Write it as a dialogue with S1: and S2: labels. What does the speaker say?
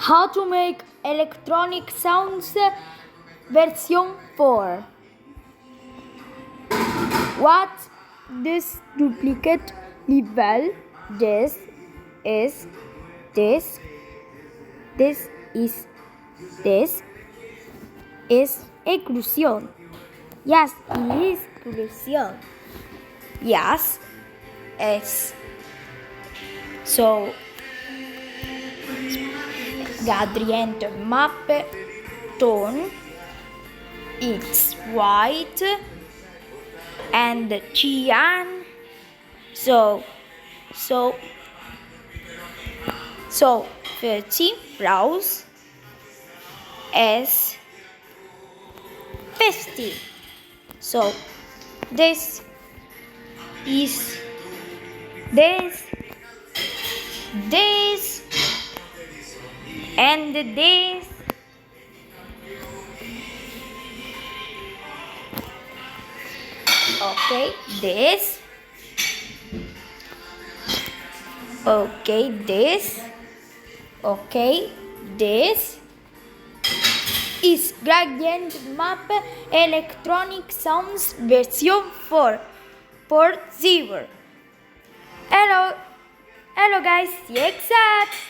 S1: How to make electronic sounds version 4. What this duplicate level? This is exclusion. Yes, it is exclusion. Yes, it's so Gadrient map tone, it's white and cyan. So 30 rows is 50. So this is this and this. Okay, this. Okay, this. Okay, this is Gadrient map electronic sounds version 4.0. Hello guys, see you exact.